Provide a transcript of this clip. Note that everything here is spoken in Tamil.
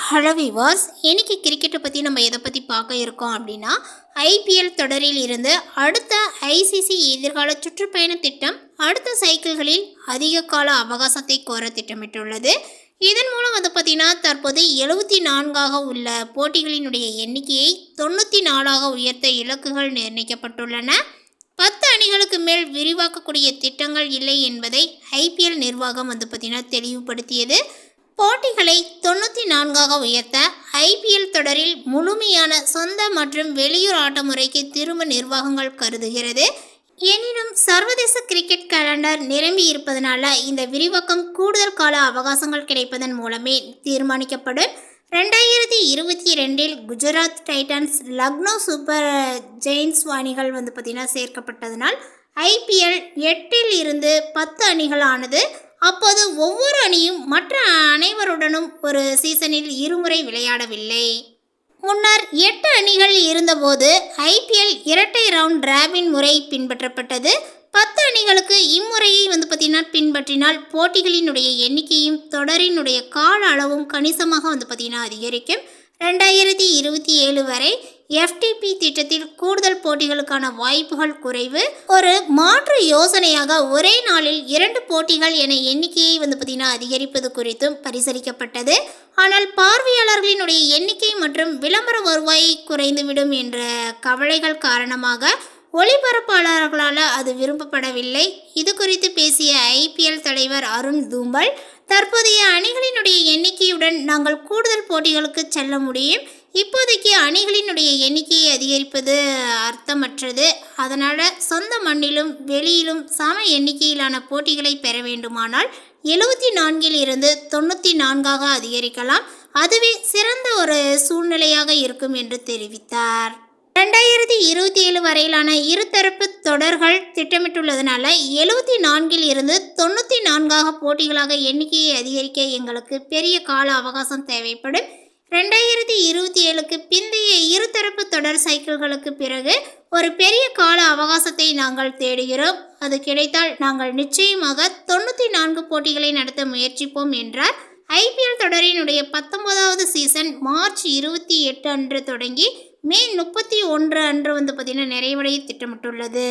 ஹலோ விவாஸ், இன்னைக்கு கிரிக்கெட்டை பற்றி நம்ம எதை பற்றி பார்க்க இருக்கோம் அப்படின்னா, ஐபிஎல் தொடரில் இருந்து அடுத்த ஐசிசி எதிர்கால சுற்றுப்பயண திட்டம் அடுத்த சைக்கிள்களில் அதிக கால அவகாசத்தை கோர திட்டமிட்டுள்ளது. இதன் மூலம் பார்த்தீங்கன்னா தற்போது 74ஆக உள்ள போட்டிகளினுடைய எண்ணிக்கையை 94ஆக உயர்த்த இலக்குகள் நிர்ணயிக்கப்பட்டுள்ளன. 10 அணிகளுக்கு மேல் விரிவாக்கக்கூடிய திட்டங்கள் இல்லை என்பதை ஐபிஎல் நிர்வாகம் பார்த்தீங்கன்னா தெளிவுபடுத்தியது. போட்டிகளை 94ஆக உயர்த்த ஐபிஎல் தொடரில் முழுமையான சொந்த மற்றும் வெளியூர் ஆட்ட முறைக்கு திரும்ப நிர்வாகங்கள் கருதுகிறது. எனினும் சர்வதேச கிரிக்கெட் கேலண்டர் நிரம்பி இருப்பதனால இந்த விரிவாக்கம் கூடுதல் கால அவகாசங்கள் கிடைப்பதன் மூலமே தீர்மானிக்கப்படும். 2022 Gujarat Titans, Lucknow Super Giants அணிகள் பார்த்தீங்கன்னா சேர்க்கப்பட்டதனால் ஐபிஎல் 8 இருந்து 10 அணிகள் ஆனது. அப்போது ஒவ்வொரு அணியும் மற்ற அனைவருடனும் ஒரு சீசனில் இருமுறை விளையாடவில்லை. முன்னர் 8 அணிகள் இருந்தபோது ஐபிஎல் இரட்டை ரவுண்ட் ராபின் முறை பின்பற்றப்பட்டது. 10 அணிகளுக்கு இம்முறையை பார்த்தீங்கன்னா பின்பற்றினால் போட்டிகளினுடைய எண்ணிக்கையும் தொடரினுடைய கால அளவும் கணிசமாக பார்த்தீங்கன்னா அதிகரிக்கும். 2027 வரை எஃப்டிபி திட்டத்தில் கூடுதல் போட்டிகளுக்கான வாய்ப்புகள் குறைவு. ஒரு மாற்று யோசனையாக ஒரே நாளில் 2 போட்டிகள் என எண்ணிக்கையை பார்த்தீங்கன்னா அதிகரிப்பது குறித்தும் பரிசீலிக்கப்பட்டது. ஆனால் பார்வையாளர்களினுடைய எண்ணிக்கை மற்றும் விளம்பர வருவாய் குறைந்துவிடும் என்ற கவலைகள் காரணமாக ஒளிபரப்பாளர்களால் அது விரும்பப்படவில்லை. இது குறித்து பேசிய ஐபிஎல் தலைவர் அருண் தூம்பல், தற்போதைய அணிகளினுடைய எண்ணிக்கையுடன் நாங்கள் கூடுதல் போட்டிகளுக்கு செல்ல முடியும். இப்போதைக்கு அணிகளினுடைய எண்ணிக்கையை அதிகரிப்பது அர்த்தமற்றது. அதனால் சொந்த மண்ணிலும் வெளியிலும் சம எண்ணிக்கையிலான போட்டிகளை பெற வேண்டுமானால் 74 இருந்து 94ஆக அதிகரிக்கலாம். அதுவே சிறந்த ஒரு சூழ்நிலையாக இருக்கும் என்று தெரிவித்தார். 2027 வரையிலான இருதரப்பு தொடர்கள் திட்டமிட்டுள்ளதனால 74 இருந்து 94ஆக போட்டிகளாக எண்ணிக்கையை அதிகரிக்க எங்களுக்கு பெரிய கால அவகாசம் தேவைப்படும். 2027க்கு பிந்தைய இருதரப்பு தொடர் சைக்கிள்களுக்கு பிறகு ஒரு பெரிய கால அவகாசத்தை நாங்கள் தேடுகிறோம். அது கிடைத்தால் நாங்கள் நிச்சயமாக 94 போட்டிகளை நடத்த முயற்சிப்போம் என்றார். ஐபிஎல் தொடரினுடைய 19வது சீசன் மார்ச் 28 அன்று தொடங்கி மே 31 அன்று பார்த்தீங்கன்னா நிறைவடைய திட்டமிட்டுள்ளது.